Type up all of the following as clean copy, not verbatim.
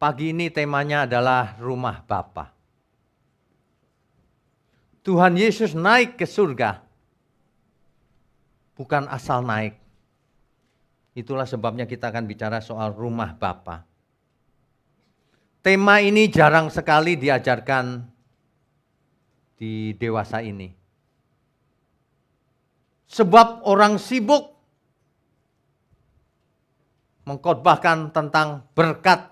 Pagi ini temanya adalah rumah Bapa. Tuhan Yesus naik ke surga. Bukan asal naik. Itulah sebabnya kita akan bicara soal rumah Bapa. Tema ini jarang sekali diajarkan di dewasa ini. Sebab orang sibuk mengkhotbahkan tentang berkat.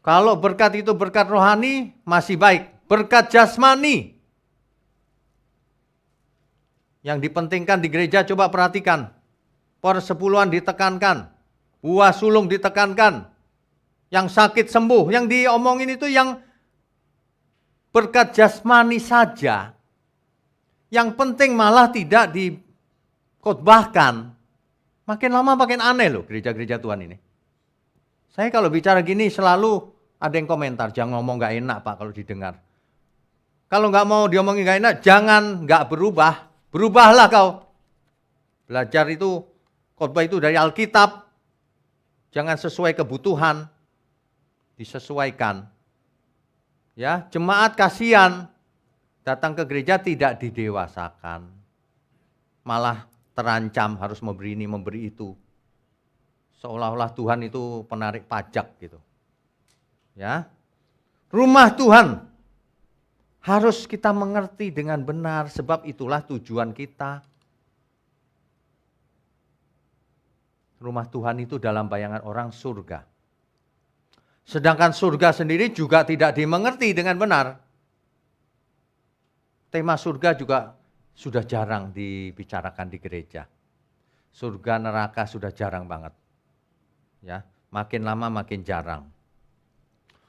Kalau berkat itu berkat rohani, masih baik. Berkat jasmani. Yang dipentingkan di gereja, coba perhatikan. Persepuluhan ditekankan. Buah sulung ditekankan. Yang sakit sembuh. Yang diomongin itu yang berkat jasmani saja. Yang penting malah tidak dikhotbahkan. Makin lama makin aneh loh gereja-gereja Tuhan ini. Saya kalau bicara gini selalu ada yang komentar, jangan ngomong gak enak Pak kalau didengar. Kalau gak mau diomongin gak enak, jangan gak berubah. Berubahlah kau. Belajar itu, khotbah itu dari Alkitab. Jangan sesuai kebutuhan. Disesuaikan. Ya, jemaat kasihan. Datang ke gereja tidak didewasakan. Malah terancam harus memberi ini, memberi itu. Seolah-olah Tuhan itu penarik pajak gitu. Ya. Rumah Tuhan harus kita mengerti dengan benar sebab itulah tujuan kita. Rumah Tuhan itu dalam bayangan orang surga. Sedangkan surga sendiri juga tidak dimengerti dengan benar. Tema surga juga sudah jarang dibicarakan di gereja. Surga neraka sudah jarang banget. Ya, makin lama makin jarang.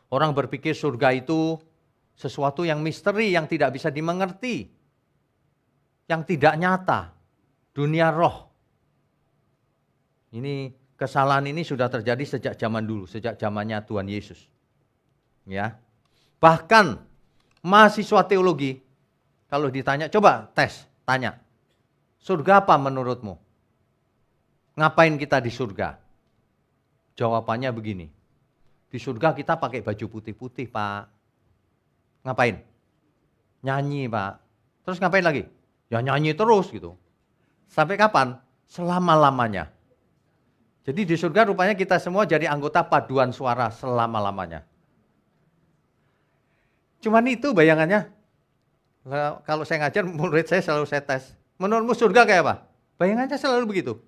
Orang berpikir surga itu sesuatu yang misteri, yang tidak bisa dimengerti. Yang tidak nyata. Dunia roh. Ini kesalahan ini sudah terjadi sejak zaman dulu, sejak zamannya Tuhan Yesus. Ya. Bahkan mahasiswa teologi, kalau ditanya, coba tes, tanya. Surga apa menurutmu? Ngapain kita di surga? Jawabannya begini. Di surga kita pakai baju putih-putih, Pak. Ngapain? Nyanyi, Pak. Terus ngapain lagi? Ya nyanyi terus gitu. Sampai kapan? Selama-lamanya. Jadi di surga rupanya kita semua jadi anggota paduan suara selama-lamanya. Cuman itu bayangannya. Kalau saya ngajar, murid saya selalu saya tes. Menurutmu surga kayak apa? Bayangannya selalu begitu.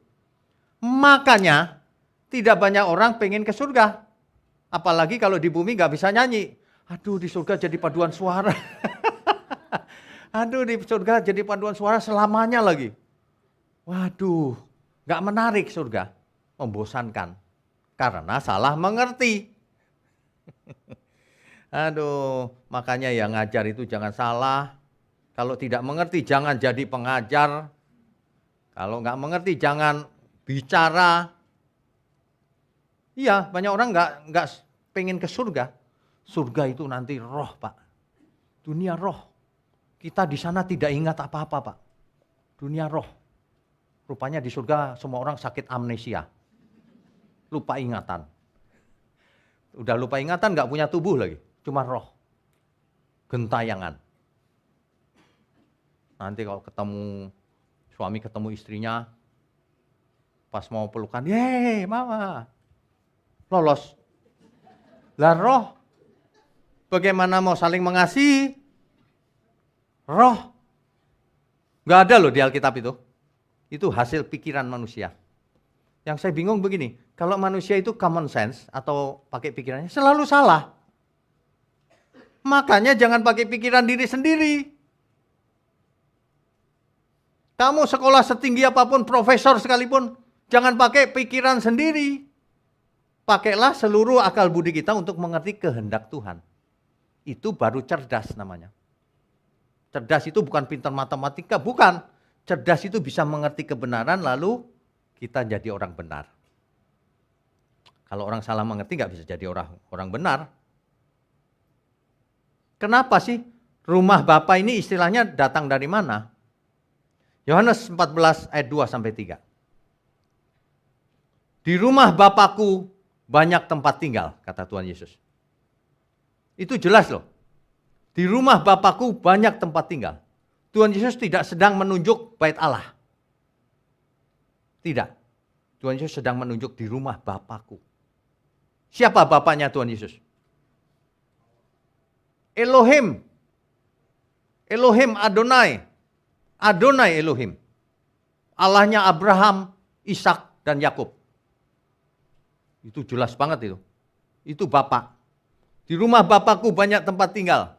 Makanya tidak banyak orang pengen ke surga. Apalagi kalau di bumi gak bisa nyanyi. Aduh di surga jadi paduan suara. Aduh di surga jadi paduan suara selamanya lagi. Waduh, gak menarik surga. Membosankan. Karena salah mengerti. Aduh, makanya ya ngajar itu jangan salah. Kalau tidak mengerti jangan jadi pengajar. Kalau gak mengerti jangan bicara. Iya, banyak orang nggak pengen ke surga. Surga itu nanti roh, Pak. Dunia roh. Kita di sana tidak ingat apa-apa, Pak. Dunia roh. Rupanya di surga semua orang sakit amnesia. Lupa ingatan. Udah lupa ingatan nggak punya tubuh lagi. Cuma roh. Gentayangan. Nanti kalau ketemu suami ketemu istrinya. Pas mau pelukan, yeay mama. Lolos. Lah roh, bagaimana mau saling mengasihi? Roh, nggak ada loh di Alkitab itu. Itu hasil pikiran manusia. Yang saya bingung begini, kalau manusia itu common sense atau pakai pikirannya selalu salah. Makanya jangan pakai pikiran diri sendiri. Kamu sekolah setinggi apapun, profesor sekalipun, jangan pakai pikiran sendiri. Pakailah seluruh akal budi kita untuk mengerti kehendak Tuhan. Itu baru cerdas namanya. Cerdas itu bukan pintar matematika, bukan. Cerdas itu bisa mengerti kebenaran lalu kita jadi orang benar. Kalau orang salah mengerti nggak bisa jadi orang benar. Kenapa sih rumah Bapa ini istilahnya datang dari mana? Yohanes 14 ayat 2 sampai 3. Di rumah Bapakku banyak tempat tinggal, kata Tuhan Yesus. Itu jelas loh. Di rumah Bapakku banyak tempat tinggal. Tuhan Yesus tidak sedang menunjuk bait Allah. Tidak. Tuhan Yesus sedang menunjuk di rumah Bapakku. Siapa Bapaknya Tuhan Yesus? Elohim. Elohim Adonai. Adonai Elohim. Allahnya Abraham, Ishak, dan Yakub. Itu jelas banget itu. Itu Bapak. Di rumah Bapakku banyak tempat tinggal.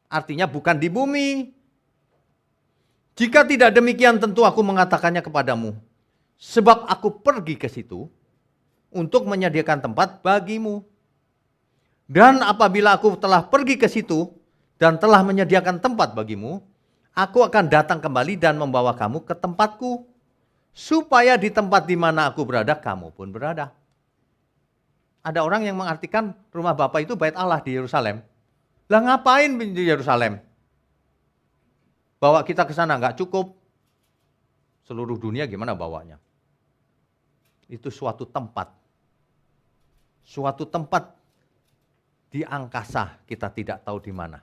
Artinya bukan di bumi. Jika tidak demikian tentu aku mengatakannya kepadamu. Sebab aku pergi ke situ untuk menyediakan tempat bagimu. Dan apabila aku telah pergi ke situ dan telah menyediakan tempat bagimu, aku akan datang kembali dan membawa kamu ke tempatku. Supaya di tempat di mana aku berada, kamu pun berada. Ada orang yang mengartikan rumah Bapa itu bait Allah di Yerusalem. Lah ngapain di Yerusalem? Bawa kita ke sana nggak cukup. Seluruh dunia gimana bawanya? Itu suatu tempat. Suatu tempat di angkasa, kita tidak tahu di mana.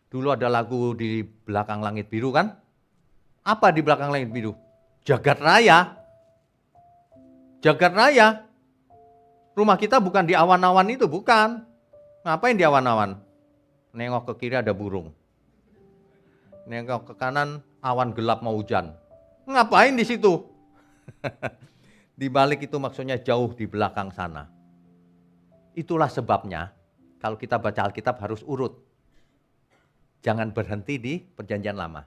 Dulu ada lagu Di Belakang Langit Biru kan? Apa di belakang langit biru? Jagat raya. Jagat raya. Rumah kita bukan di awan-awan itu, bukan. Ngapain di awan-awan? Nengok ke kiri ada burung. Nengok ke kanan awan gelap mau hujan. Ngapain di situ? Di balik itu maksudnya jauh di belakang sana. Itulah sebabnya kalau kita baca Alkitab harus urut. Jangan berhenti di Perjanjian Lama.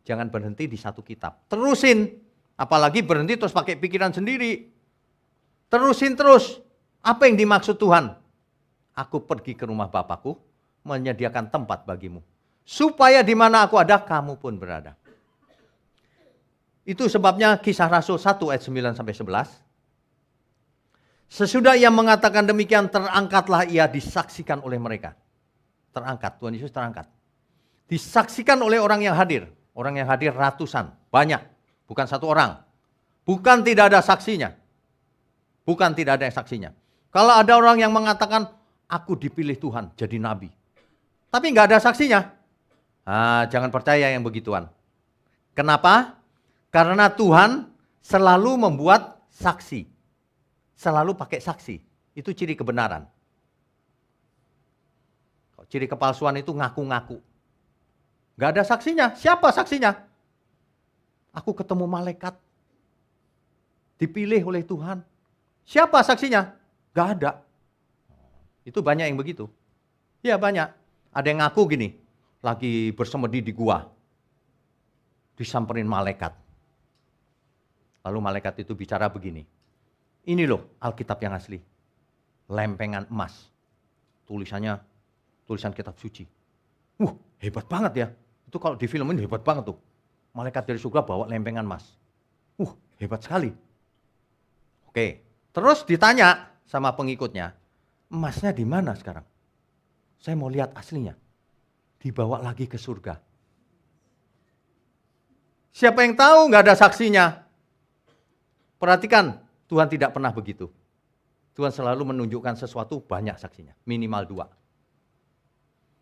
Jangan berhenti di satu kitab. Terusin. Apalagi berhenti terus pakai pikiran sendiri. Terusin terus. Apa yang dimaksud Tuhan? Aku pergi ke rumah Bapakku, menyediakan tempat bagimu. Supaya di mana aku ada, kamu pun berada. Itu sebabnya Kisah Rasul 1 ayat 9-11. Sesudah ia mengatakan demikian, terangkatlah ia disaksikan oleh mereka. Terangkat, Tuhan Yesus terangkat. Disaksikan oleh orang yang hadir. Orang yang hadir ratusan, banyak. Bukan satu orang. Bukan tidak ada saksinya. Bukan tidak ada saksinya. Kalau ada orang yang mengatakan, aku dipilih Tuhan jadi nabi. Tapi nggak ada saksinya. Jangan percaya yang begituan. Kenapa? Karena Tuhan selalu membuat saksi. Selalu pakai saksi. Itu ciri kebenaran. Ciri kepalsuan itu ngaku-ngaku. Nggak ada saksinya. Siapa saksinya? Aku ketemu malaikat. Dipilih oleh Tuhan. Siapa saksinya? Nggak ada. Itu banyak yang begitu. Ya banyak. Ada yang ngaku gini. Lagi bersemedi di gua. Disamperin malaikat. Lalu malaikat itu bicara begini. Ini loh Alkitab yang asli. Lempengan emas. Tulisan kitab suci. Hebat banget ya. Itu kalau di film ini hebat banget tuh. Malaikat dari surga bawa lempengan emas. Hebat sekali. Oke. Terus ditanya sama pengikutnya. Emasnya di mana sekarang? Saya mau lihat aslinya. Dibawa lagi ke surga. Siapa yang tahu nggak ada saksinya? Perhatikan, Tuhan tidak pernah begitu. Tuhan selalu menunjukkan sesuatu banyak saksinya. Minimal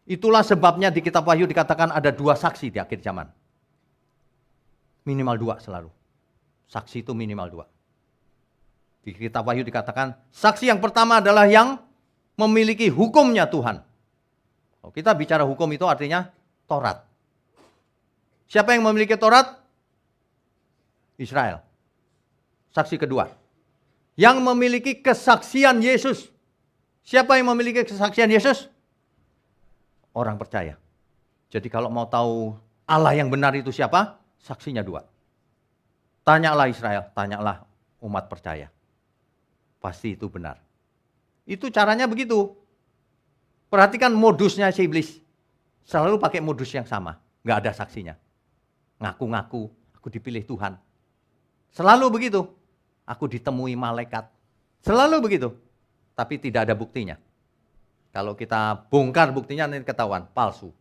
2. Itulah sebabnya di kitab Wahyu dikatakan ada 2 saksi di akhir zaman. Minimal 2 selalu. Saksi itu minimal 2. Di kitab Wahyu dikatakan, saksi yang pertama adalah yang memiliki hukumnya Tuhan. Kalau kita bicara hukum itu artinya Taurat. Siapa yang memiliki Taurat? Israel. Saksi kedua. Yang memiliki kesaksian Yesus. Siapa yang memiliki kesaksian Yesus? Orang percaya. Jadi kalau mau tahu Allah yang benar itu siapa? Saksinya 2. Tanyalah Israel, tanyalah umat percaya. Pasti itu benar. Itu caranya begitu. Perhatikan modusnya si iblis. Selalu pakai modus yang sama. Nggak ada saksinya. Ngaku-ngaku, aku dipilih Tuhan. Selalu begitu. Aku ditemui malaikat. Selalu begitu. Tapi tidak ada buktinya. Kalau kita bongkar buktinya nanti ketahuan, palsu.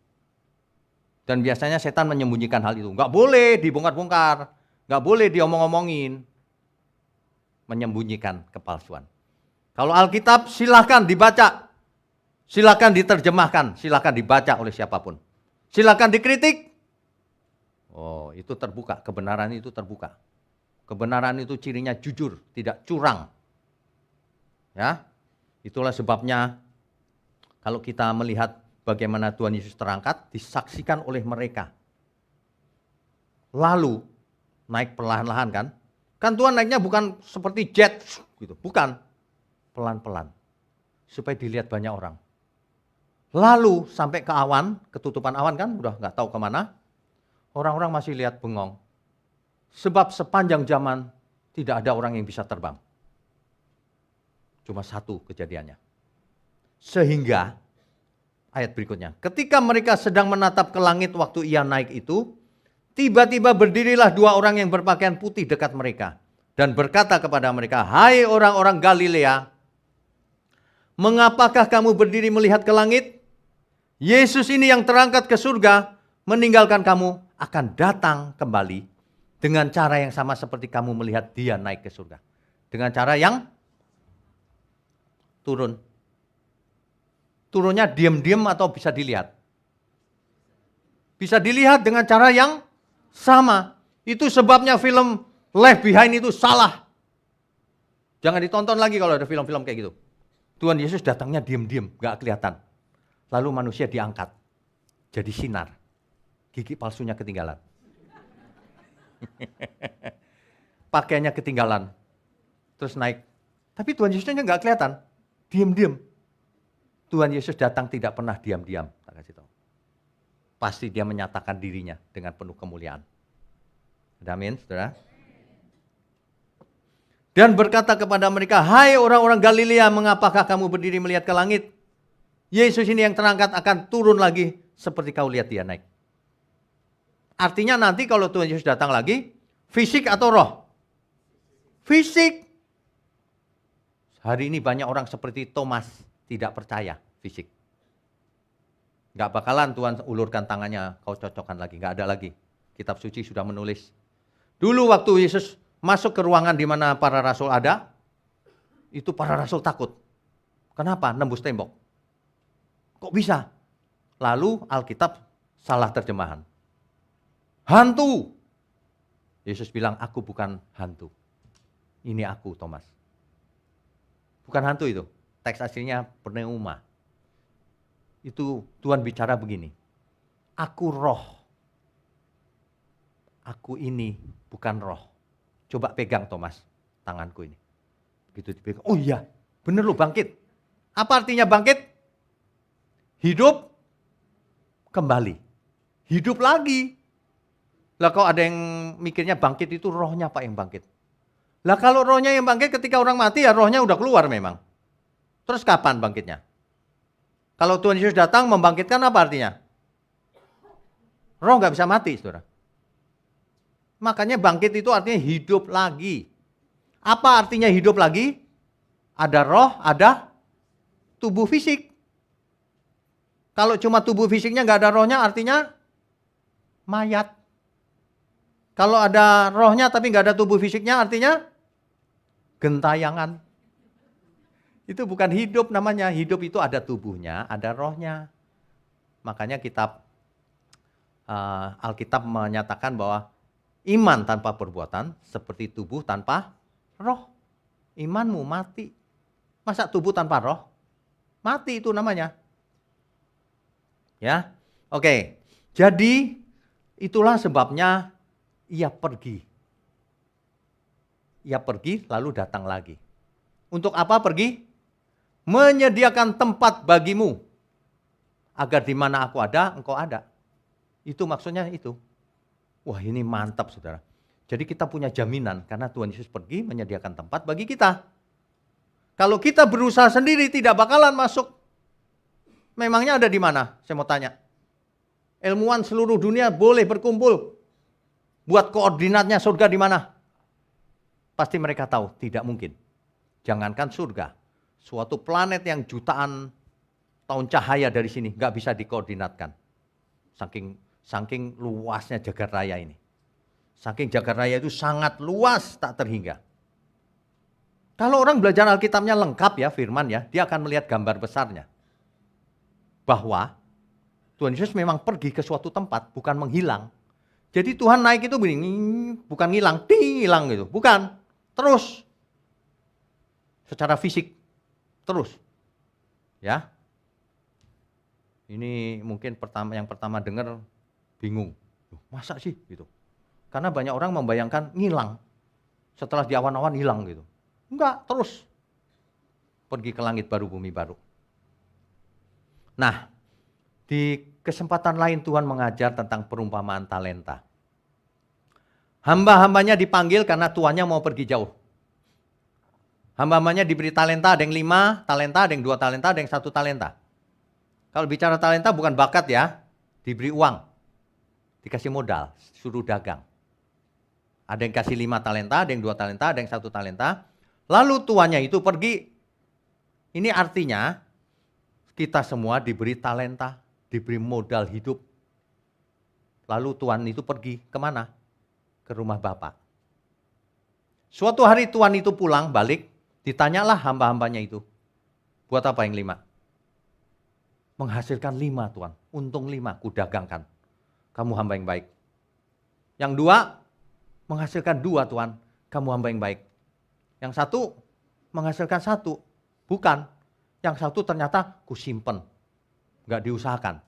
Dan biasanya setan menyembunyikan hal itu. Nggak boleh dibongkar-bongkar. Nggak boleh diomong-omongin. Menyembunyikan kepalsuan. Kalau Alkitab silahkan dibaca, silahkan diterjemahkan, silahkan dibaca oleh siapapun. Silahkan dikritik. Oh, itu terbuka, kebenaran itu terbuka. Kebenaran itu cirinya jujur, tidak curang. Ya, itulah sebabnya kalau kita melihat bagaimana Tuhan Yesus terangkat, disaksikan oleh mereka. Lalu naik perlahan-lahan kan? Kan Tuhan naiknya bukan seperti jet gitu, bukan. Pelan-pelan. Supaya dilihat banyak orang. Lalu sampai ke awan, ketutupan awan kan, udah nggak tahu kemana. Orang-orang masih lihat bengong. Sebab sepanjang zaman tidak ada orang yang bisa terbang. Cuma satu kejadiannya. Sehingga, ayat berikutnya, ketika mereka sedang menatap ke langit waktu ia naik itu, tiba-tiba berdirilah dua orang yang berpakaian putih dekat mereka. Dan berkata kepada mereka, hai orang-orang Galilea, mengapakah kamu berdiri melihat ke langit? Yesus ini yang terangkat ke surga, meninggalkan kamu, akan datang kembali dengan cara yang sama seperti kamu melihat dia naik ke surga. Dengan cara yang turun. Turunnya diam-diam atau bisa dilihat? Bisa dilihat dengan cara yang sama. Itu sebabnya film Left Behind itu salah. Jangan ditonton lagi kalau ada film-film kayak gitu. Tuhan Yesus datangnya diam-diam, gak kelihatan. Lalu manusia diangkat. Jadi sinar. Gigi palsunya ketinggalan. Pakaiannya ketinggalan. Terus naik. Tapi Tuhan Yesusnya gak kelihatan. Diam-diam. Tuhan Yesus datang tidak pernah diam-diam. Tak kasih tahu. Pasti dia menyatakan dirinya dengan penuh kemuliaan. Amin, saudara. Dan berkata kepada mereka, hai orang-orang Galilea, mengapakah kamu berdiri melihat ke langit? Yesus ini yang terangkat akan turun lagi seperti kau lihat dia naik. Artinya nanti kalau Tuhan Yesus datang lagi, fisik atau roh? Fisik. Hari ini banyak orang seperti Thomas, tidak percaya fisik. Gak bakalan Tuhan ulurkan tangannya, kau cocokkan lagi, gak ada lagi. Kitab suci sudah menulis. Dulu waktu Yesus masuk ke ruangan di mana para rasul ada, itu para rasul takut. Kenapa? Nembus tembok. Kok bisa? Lalu Alkitab salah terjemahan. Hantu. Yesus bilang, aku bukan hantu. Ini aku, Thomas. Bukan hantu itu. Teks aslinya pneuma. Itu Tuhan bicara begini. Aku roh. Aku ini bukan roh. Coba pegang Thomas, tanganku ini. Begitu dipegang, oh iya, bener lu bangkit. Apa artinya bangkit? Hidup kembali. Hidup lagi. Lah kalau ada yang mikirnya bangkit itu rohnya Pak yang bangkit. Lah kalau rohnya yang bangkit ketika orang mati ya rohnya udah keluar memang. Terus kapan bangkitnya? Kalau Tuhan Yesus datang membangkitkan apa artinya? Roh gak bisa mati, saudara. Makanya bangkit itu artinya hidup lagi. Apa artinya hidup lagi? Ada roh, ada tubuh fisik. Kalau cuma tubuh fisiknya nggak ada rohnya artinya mayat. Kalau ada rohnya tapi nggak ada tubuh fisiknya artinya gentayangan. Itu bukan hidup namanya. Hidup itu ada tubuhnya, ada rohnya. Makanya Alkitab menyatakan bahwa iman tanpa perbuatan seperti tubuh tanpa roh. Imanmu mati. Masa tubuh tanpa roh? Mati itu namanya. Ya, oke. Jadi itulah sebabnya ia pergi. Ia pergi lalu datang lagi. Untuk apa pergi? Menyediakan tempat bagimu. Agar di mana aku ada, engkau ada. Itu maksudnya itu. Wah ini mantap saudara. Jadi kita punya jaminan karena Tuhan Yesus pergi menyediakan tempat bagi kita. Kalau kita berusaha sendiri tidak bakalan masuk. Memangnya ada di mana? Saya mau tanya. Ilmuwan seluruh dunia boleh berkumpul. Buat koordinatnya surga di mana? Pasti mereka tahu, tidak mungkin. Jangankan surga. Suatu planet yang jutaan tahun cahaya dari sini nggak bisa dikoordinatkan. Saking luasnya jagat raya ini. Saking jagat raya itu sangat luas tak terhingga. Kalau orang belajar Alkitabnya lengkap ya, firman ya, dia akan melihat gambar besarnya. Bahwa Tuhan Yesus memang pergi ke suatu tempat, bukan menghilang. Jadi Tuhan naik itu begini, bukan hilang, hilang gitu. Bukan, terus. Secara fisik, terus. Ya. Ini mungkin yang pertama dengar bingung. Masa sih gitu. Karena banyak orang membayangkan ngilang. Setelah di awan-awan hilang gitu. Enggak, terus. Pergi ke langit baru, bumi baru. Nah, di kesempatan lain Tuhan mengajar tentang perumpamaan talenta. Hamba-hambanya dipanggil karena tuannya mau pergi jauh. Hamba-hambanya diberi talenta, ada yang 5 talenta, ada yang 2 talenta, ada yang 1 talenta. Kalau bicara talenta bukan bakat ya, diberi uang. Dikasih modal, suruh dagang. Ada yang kasih 5 talenta, ada yang 2 talenta, ada yang 1 talenta. Lalu tuannya itu pergi. Ini artinya kita semua diberi talenta, diberi modal hidup. Lalu tuan itu pergi kemana? Ke rumah Bapak. Suatu hari tuan itu pulang balik, ditanyalah hamba-hambanya itu. Buat apa yang 5? Menghasilkan 5 tuan, untung 5, kudagangkan. Kamu hamba yang baik. Yang 2, menghasilkan 2 tuan, kamu hamba yang baik. Yang 1, menghasilkan 1, bukan. Yang 1 ternyata kusimpen, gak diusahakan.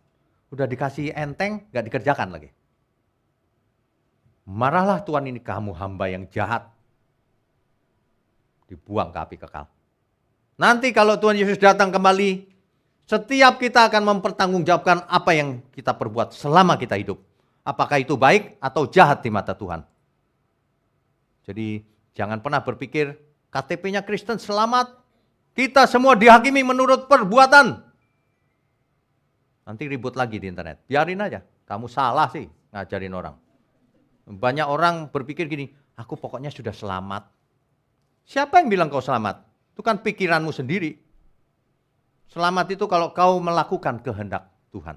Udah dikasih enteng, gak dikerjakan lagi. Marahlah tuan ini, kamu hamba yang jahat. Dibuang ke api kekal. Nanti kalau Tuhan Yesus datang kembali, setiap kita akan mempertanggungjawabkan apa yang kita perbuat selama kita hidup. Apakah itu baik atau jahat di mata Tuhan. Jadi jangan pernah berpikir KTP-nya Kristen selamat. Kita semua dihakimi menurut perbuatan. Nanti ribut lagi di internet. Biarin aja, kamu salah sih ngajarin orang. Banyak orang berpikir gini, aku pokoknya sudah selamat. Siapa yang bilang kau selamat? Itu kan pikiranmu sendiri. Selamat itu kalau kau melakukan kehendak Tuhan.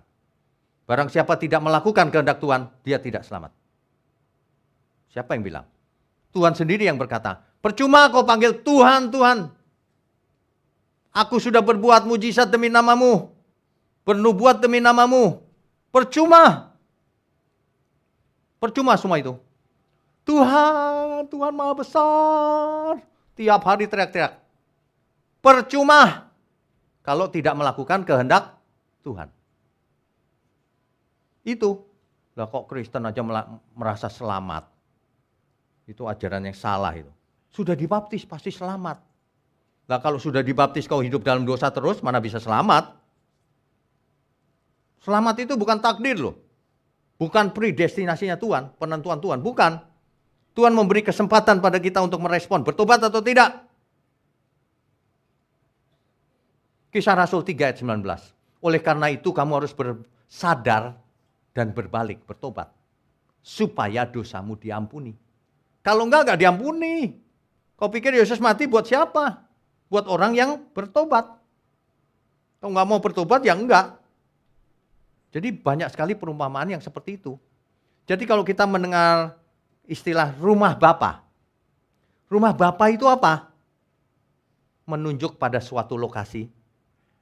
Barang siapa tidak melakukan kehendak Tuhan, dia tidak selamat. Siapa yang bilang? Tuhan sendiri yang berkata, percuma kau panggil Tuhan, Tuhan. Aku sudah berbuat mujizat demi namamu. Bernubuat demi namamu. Percuma. Percuma semua itu. Tuhan, Tuhan Maha Besar. Tiap hari teriak-teriak. Percuma. Kalau tidak melakukan kehendak Tuhan. Itu. Lah kok Kristen aja merasa selamat. Itu ajaran yang salah itu. Sudah dibaptis pasti selamat. Nah kalau sudah dibaptis kau hidup dalam dosa terus, mana bisa selamat? Selamat itu bukan takdir loh. Bukan predestinasinya Tuhan, penentuan Tuhan, bukan. Tuhan memberi kesempatan pada kita untuk merespon, bertobat atau tidak. Kisah Rasul 3 ayat 19. Oleh karena itu kamu harus bersadar dan berbalik, bertobat. Supaya dosamu diampuni. Kalau enggak diampuni. Kau pikir Yesus mati buat siapa? Buat orang yang bertobat. Kalau enggak mau bertobat ya enggak. Jadi banyak sekali perumpamaan yang seperti itu. Jadi kalau kita mendengar istilah rumah Bapa. Rumah Bapa itu apa? Menunjuk pada suatu lokasi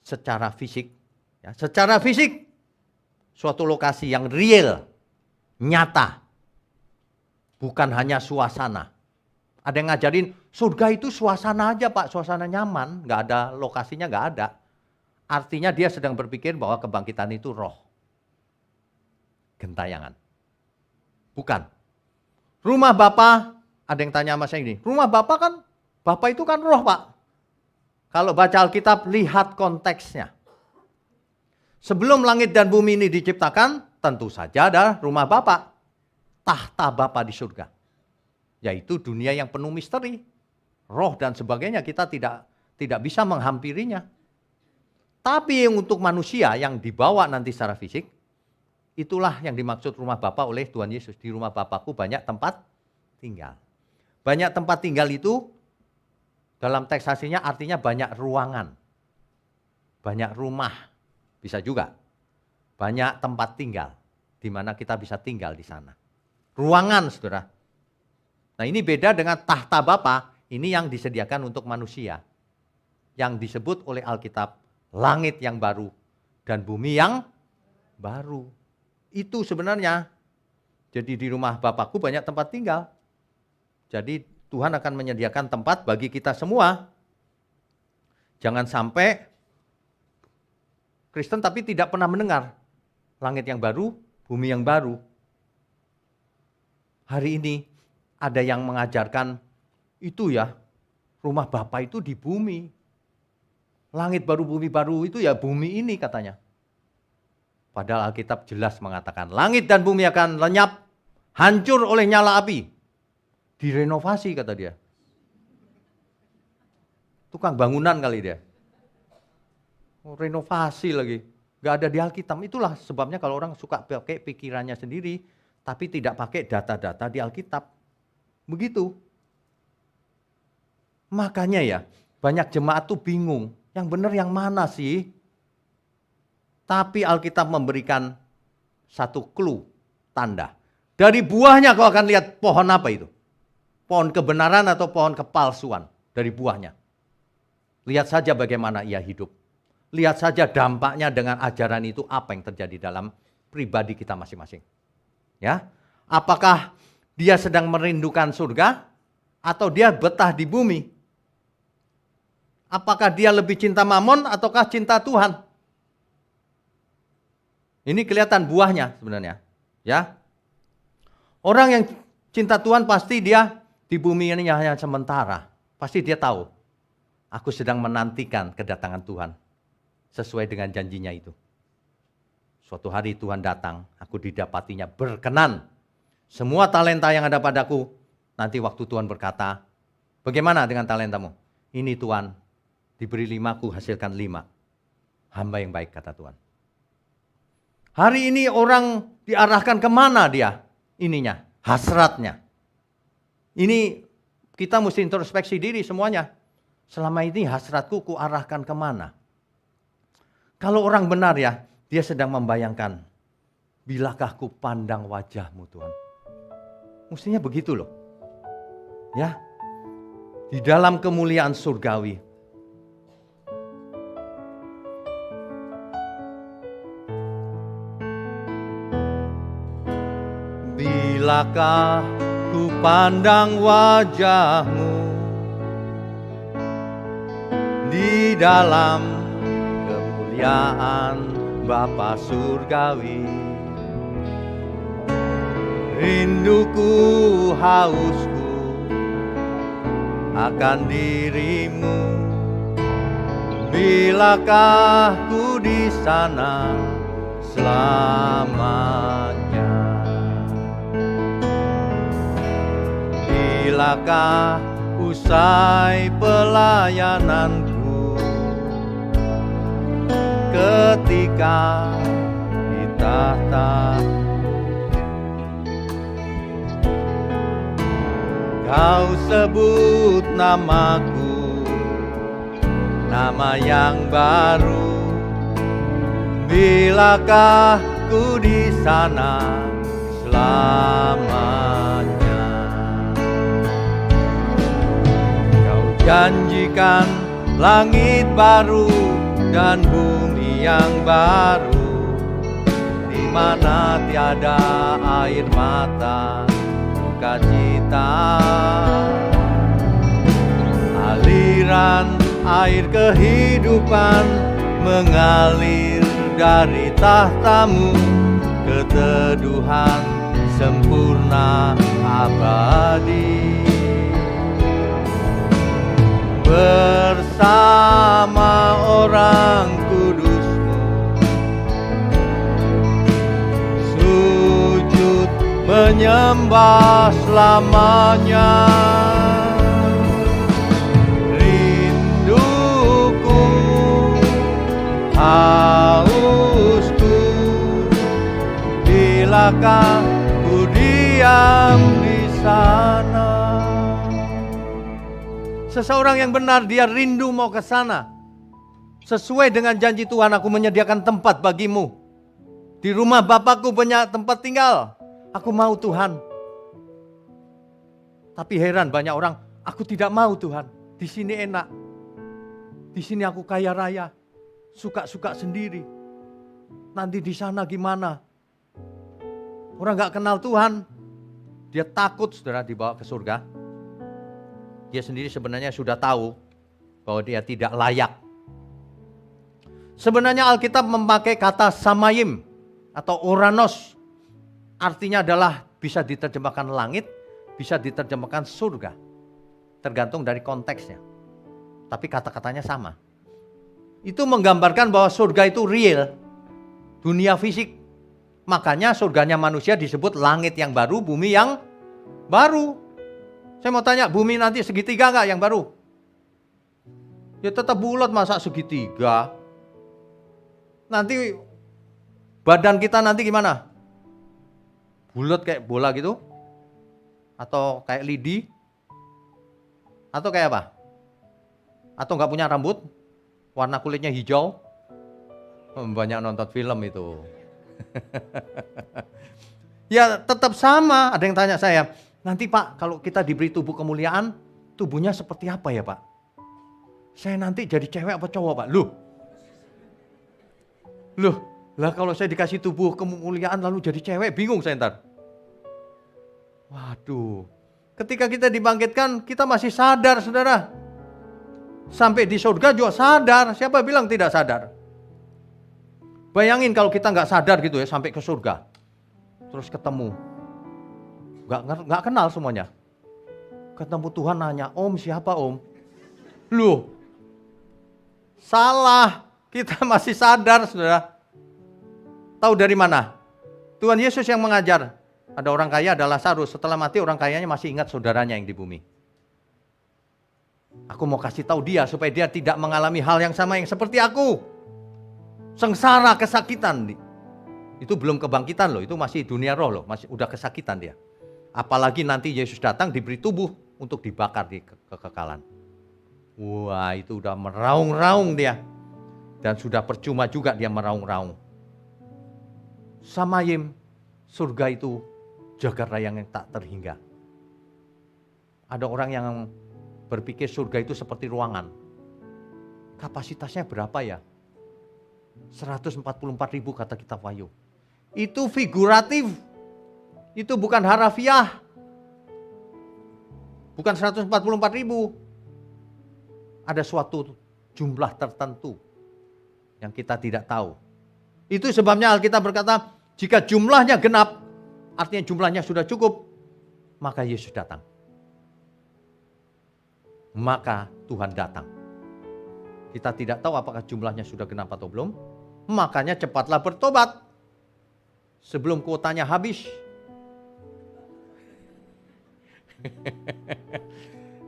secara fisik. Ya, secara fisik. Suatu lokasi yang real, nyata. Bukan hanya suasana. Ada yang ngajarin, surga itu suasana aja Pak, suasana nyaman. Nggak ada lokasinya, nggak ada. Artinya dia sedang berpikir bahwa kebangkitan itu roh. Gentayangan. Bukan. Rumah Bapa, ada yang tanya sama saya ini, rumah Bapa kan, Bapa itu kan roh Pak. Kalau baca Alkitab, lihat konteksnya. Sebelum langit dan bumi ini diciptakan, tentu saja ada rumah Bapa. Tahta Bapa di surga. Yaitu dunia yang penuh misteri. Roh dan sebagainya kita tidak bisa menghampirinya. Tapi untuk manusia yang dibawa nanti secara fisik, itulah yang dimaksud rumah Bapa oleh Tuhan Yesus. Di rumah Bapakku banyak tempat tinggal. Banyak tempat tinggal itu dalam teks aslinya artinya banyak ruangan. Banyak rumah. Bisa juga. Banyak tempat tinggal. Di mana kita bisa tinggal di sana. Ruangan, saudara. Nah ini beda dengan tahta Bapa. Ini yang disediakan untuk manusia. Yang disebut oleh Alkitab, langit yang baru dan bumi yang baru. Itu sebenarnya. Jadi di rumah Bapakku banyak tempat tinggal. Jadi Tuhan akan menyediakan tempat bagi kita semua. Jangan sampai Kristen tapi tidak pernah mendengar langit yang baru, bumi yang baru. Hari ini ada yang mengajarkan itu ya, rumah Bapa itu di bumi. Langit baru, bumi baru itu ya bumi ini katanya. Padahal Alkitab jelas mengatakan langit dan bumi akan lenyap, hancur oleh nyala api. Direnovasi kata dia. Tukang bangunan kali dia. Renovasi lagi. Gak ada di Alkitab. Itulah sebabnya kalau orang suka pakai pikirannya sendiri, tapi tidak pakai data-data di Alkitab. Begitu. Makanya ya, banyak jemaat tuh bingung. Yang benar yang mana sih? Tapi Alkitab memberikan satu clue, tanda. Dari buahnya kau akan lihat pohon apa itu. Pohon kebenaran atau pohon kepalsuan. Dari buahnya. Lihat saja bagaimana ia hidup. Lihat saja dampaknya dengan ajaran itu apa yang terjadi dalam pribadi kita masing-masing. Ya, apakah dia sedang merindukan surga atau dia betah di bumi? Apakah dia lebih cinta mamon ataukah cinta Tuhan? Ini kelihatan buahnya sebenarnya. Ya, orang yang cinta Tuhan pasti dia di bumi ini hanya sementara. Pasti dia tahu, aku sedang menantikan kedatangan Tuhan. Sesuai dengan janjinya itu. Suatu hari Tuhan datang, aku didapatinya berkenan. Semua talenta yang ada padaku, nanti waktu Tuhan berkata, bagaimana dengan talentamu? Ini Tuhan, diberi 5, aku hasilkan 5. Hamba yang baik kata Tuhan. Hari ini orang diarahkan kemana dia? Ininya, hasratnya. Ini kita mesti introspeksi diri semuanya. Selama ini hasratku kuarahkan kemana? Kalau orang benar ya, dia sedang membayangkan, bilakah ku pandang wajahmu Tuhan. Mestinya begitu loh. Ya, di dalam kemuliaan surgawi. Bilakah ku pandang wajahmu di dalam kemuliaan Bapa surgawi. Rinduku, hausku akan dirimu. Bilakah ku di sana selamanya? Bilakah usai pelayananku, ketika di tahta kau sebut namaku, nama yang baru. Bilakah ku di sana selamanya? Kau janjikan langit baru dan bumi yang baru, di mana tiada air mata, sukacita. Aliran air kehidupan mengalir dari tahtamu, keteduhan sempurna abadi. Bersama orang kudusmu, sujud menyembah selamanya. Rinduku, hausku, bilakah ku diam di sana. Seseorang yang benar dia rindu mau ke sana. Sesuai dengan janji Tuhan, aku menyediakan tempat bagimu. Di rumah Bapakku banyak tempat tinggal. Aku mau Tuhan. Tapi heran banyak orang, Aku tidak mau Tuhan, di sini enak. Di sini aku kaya raya, suka-suka sendiri. Nanti di sana gimana? Orang gak kenal Tuhan, dia takut saudara dibawa ke surga. Dia sendiri sebenarnya sudah tahu bahwa dia tidak layak. Sebenarnya Alkitab memakai kata samayim atau oranos. Artinya adalah bisa diterjemahkan langit, bisa diterjemahkan surga. Tergantung dari konteksnya. Tapi kata-katanya sama. Itu menggambarkan bahwa surga itu real. Dunia fisik. Makanya surganya manusia disebut langit yang baru, bumi yang baru. Saya mau tanya, bumi nanti segitiga enggak yang baru? Ya tetap bulat, masa segitiga? Nanti badan kita nanti gimana? Bulat kayak bola gitu? Atau kayak lidi? Atau kayak apa? Atau enggak punya rambut? Warna kulitnya hijau? Banyak nonton film itu. Ya tetap sama. Ada yang tanya saya, nanti Pak kalau kita diberi tubuh kemuliaan, tubuhnya seperti apa ya Pak? Saya nanti jadi cewek apa cowok Pak? Loh, lah kalau saya dikasih tubuh kemuliaan lalu jadi cewek, bingung saya ntar. Waduh, ketika kita dibangkitkan, kita masih sadar saudara. Sampai di surga juga sadar, siapa bilang tidak sadar? Bayangin kalau kita nggak sadar gitu ya, sampai ke surga. Terus ketemu, nggak kenal semuanya. Ketemu Tuhan nanya, Om siapa Om? Loh, salah, kita masih sadar saudara. Tahu dari mana? Tuhan Yesus yang mengajar. Ada orang kaya, ada Lazarus. Setelah mati orang kayanya masih ingat saudaranya yang di bumi. Aku mau kasih tahu dia supaya dia tidak mengalami hal yang sama yang seperti aku. Sengsara, kesakitan. Itu belum kebangkitan loh, itu masih dunia roh loh, masih udah kesakitan dia. Apalagi nanti Yesus datang diberi tubuh untuk dibakar di kekekalan. Wah, itu udah meraung-raung dia. Dan sudah percuma juga dia meraung-raung. Samayim, surga itu jagat raya yang tak terhingga. Ada orang yang berpikir surga itu seperti ruangan. Kapasitasnya berapa ya? 144.000 kata kitab Wahyu. Itu figuratif. Itu bukan harafiah. Bukan 144.000. Ada suatu jumlah tertentu yang kita tidak tahu. Itu sebabnya Alkitab berkata, jika jumlahnya genap, artinya jumlahnya sudah cukup, maka Yesus datang. Maka Tuhan datang. Kita tidak tahu apakah jumlahnya sudah genap atau belum. Makanya cepatlah bertobat. Sebelum kuotanya habis.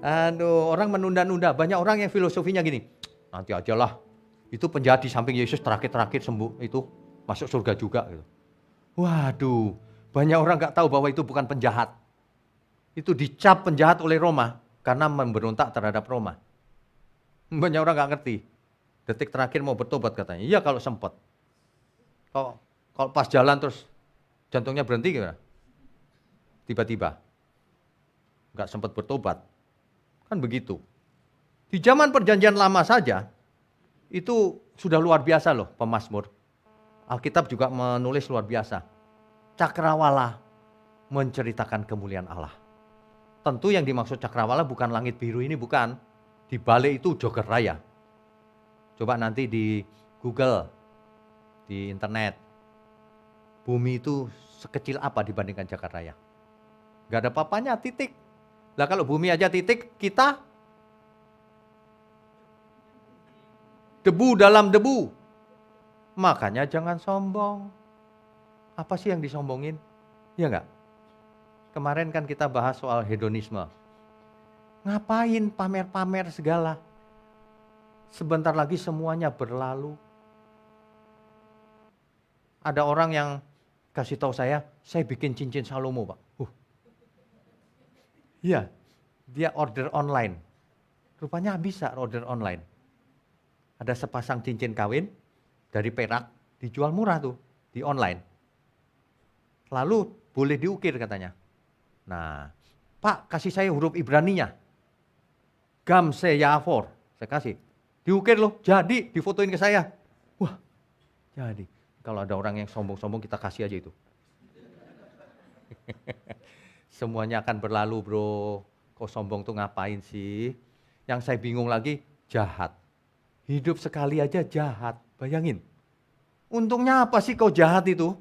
Aduh, orang menunda-nunda. Banyak orang yang filosofinya gini, nanti ajalah. Itu penjahat di samping Yesus terakhir-terakhir sembuh itu masuk surga juga gitu. Waduh, banyak orang gak tahu bahwa itu bukan penjahat. Itu dicap penjahat oleh Roma karena memberontak terhadap Roma. Banyak orang gak ngerti. Detik terakhir mau bertobat katanya. Iya kalau sempat. Kalau pas jalan terus jantungnya berhenti gimana? Tiba-tiba. Gak sempat bertobat. Kan begitu. Di zaman perjanjian lama saja, itu sudah luar biasa loh pemazmur. Alkitab juga menulis luar biasa. Cakrawala menceritakan kemuliaan Allah. Tentu yang dimaksud cakrawala bukan langit biru ini, bukan. Di balik itu jagat raya. Coba nanti di Google, di internet. Bumi itu sekecil apa dibandingkan jagat raya? Gak ada apa-apanya, titik. Lah kalau bumi aja titik, kita debu dalam debu. Makanya jangan sombong. Apa sih yang disombongin? Ya enggak? Kemarin kan kita bahas soal hedonisme. Ngapain pamer-pamer segala? Sebentar lagi semuanya berlalu. Ada orang yang kasih tahu saya bikin cincin Salomo, Pak. Iya, dia order online. Rupanya bisa order online. Ada sepasang cincin kawin dari perak, dijual murah tuh, di online. Lalu boleh diukir katanya. Nah, Pak kasih saya huruf Ibraninya. Gamse Yafor. Saya kasih. Diukir loh, jadi difotoin ke saya. Wah, jadi. Kalau ada orang yang sombong-sombong kita kasih aja itu. Semuanya akan berlalu bro. Kok sombong tuh ngapain sih? Yang saya bingung lagi, jahat. Hidup sekali aja jahat, bayangin. Untungnya apa sih kau jahat itu?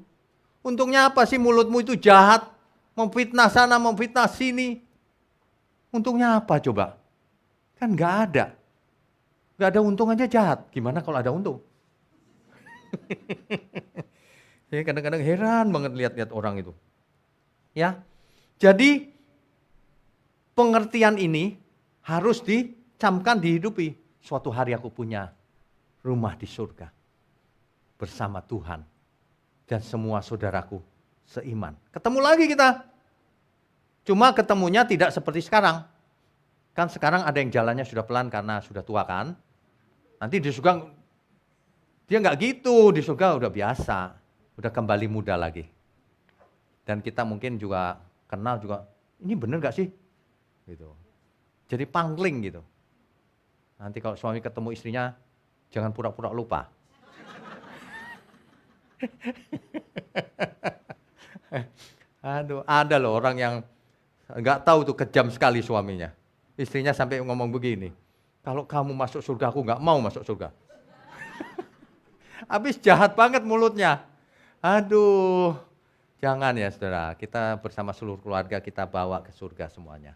Untungnya apa sih mulutmu itu jahat? Memfitnah sana, memfitnah sini. Untungnya apa coba? Kan gak ada. Gak ada untung aja jahat. Gimana kalau ada untung? Saya kadang-kadang heran banget lihat-lihat orang itu. Ya, jadi pengertian ini harus dicamkan, dihidupi. Suatu hari aku punya rumah di surga bersama Tuhan dan semua saudaraku seiman. Ketemu lagi kita. Cuma ketemunya tidak seperti sekarang. Kan sekarang ada yang jalannya sudah pelan karena sudah tua kan. Nanti di surga dia nggak gitu, di surga udah biasa, udah kembali muda lagi. Dan kita mungkin juga kenal juga, ini bener gak sih? Gitu. Jadi pangling gitu. Nanti kalau suami ketemu istrinya, jangan pura-pura lupa. Aduh, ada loh orang yang nggak tahu tuh kejam sekali suaminya. Istrinya sampai ngomong begini, kalau kamu masuk surga, aku nggak mau masuk surga. Habis jahat banget mulutnya. Aduh, jangan ya saudara, kita bersama seluruh keluarga kita bawa ke surga semuanya.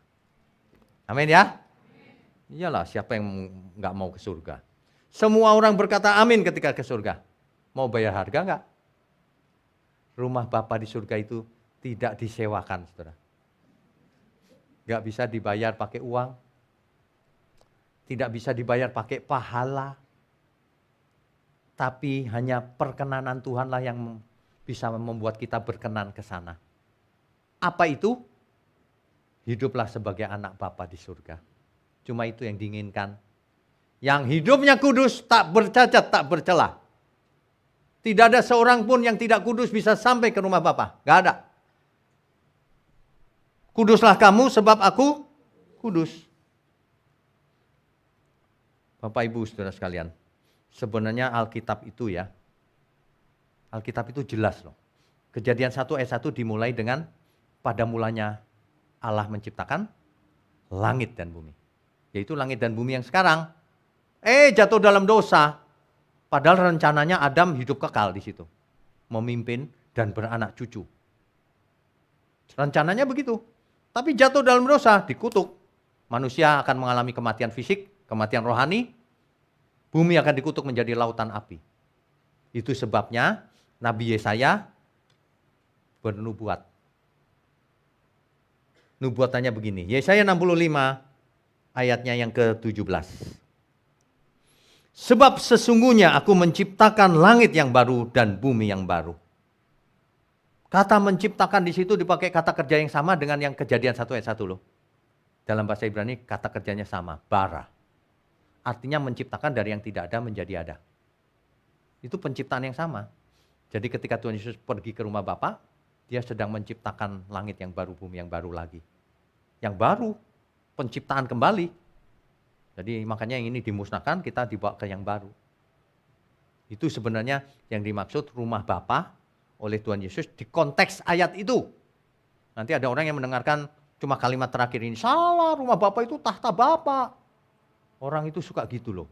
Amin ya? Iyalah, siapa yang nggak mau ke surga? Semua orang berkata amin ketika ke surga. Mau bayar harga nggak? Rumah Bapa di surga itu tidak disewakan, saudara. Nggak bisa dibayar pakai uang. Tidak bisa dibayar pakai pahala. Tapi hanya perkenanan Tuhanlah yang bisa membuat kita berkenan ke sana. Apa itu? Hiduplah sebagai anak Bapa di surga. Cuma itu yang diinginkan. Yang hidupnya kudus, tak bercacat, tak bercela. Tidak ada seorang pun yang tidak kudus bisa sampai ke rumah Bapa. Gak ada. Kuduslah kamu sebab aku kudus. Bapak Ibu saudara sekalian. Sebenarnya Alkitab itu ya, Alkitab itu jelas loh. Kejadian 1 ayat 1 dimulai dengan pada mulanya Allah menciptakan langit dan bumi. Yaitu langit dan bumi yang sekarang. Jatuh dalam dosa. Padahal rencananya Adam hidup kekal di situ. Memimpin dan beranak cucu. Rencananya begitu. Tapi jatuh dalam dosa, dikutuk. Manusia akan mengalami kematian fisik, kematian rohani. Bumi akan dikutuk menjadi lautan api. Itu sebabnya Nabi Yesaya bernubuat. Nubuatannya begini, Yesaya 65 ayatnya yang ke-17. Sebab sesungguhnya aku menciptakan langit yang baru dan bumi yang baru. Kata menciptakan di situ dipakai kata kerja yang sama dengan yang Kejadian 1 ayat 1 loh. Dalam bahasa Ibrani kata kerjanya sama, bara. Artinya menciptakan dari yang tidak ada menjadi ada. Itu penciptaan yang sama. Jadi ketika Tuhan Yesus pergi ke rumah Bapa, dia sedang menciptakan langit yang baru, bumi yang baru lagi. Yang baru, penciptaan kembali. Jadi makanya yang ini dimusnahkan, kita dibawa ke yang baru. Itu sebenarnya yang dimaksud rumah Bapa oleh Tuhan Yesus di konteks ayat itu. Nanti ada orang yang mendengarkan cuma kalimat terakhir ini, salah, rumah Bapa itu tahta Bapa. Orang itu suka gitu loh.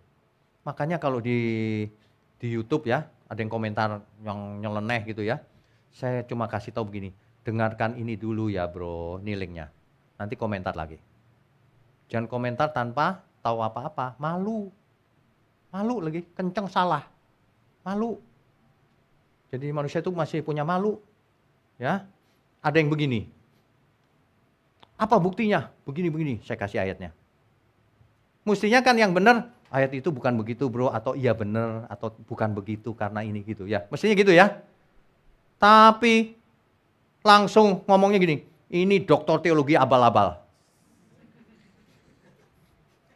Makanya kalau di YouTube ya, ada yang komentar yang nyeleneh gitu ya. Saya cuma kasih tahu begini, dengarkan ini dulu ya bro, ini linknya. Nanti komentar lagi. Jangan komentar tanpa tahu apa-apa, malu. Malu lagi, kenceng salah. Malu. Jadi manusia itu masih punya malu. Ya. Ada yang begini. Apa buktinya? Begini-begini, saya kasih ayatnya. Mestinya kan yang benar, ayat itu bukan begitu bro, atau iya benar, atau bukan begitu karena ini gitu ya. Mestinya gitu ya. Tapi langsung ngomongnya gini, ini doktor teologi abal-abal.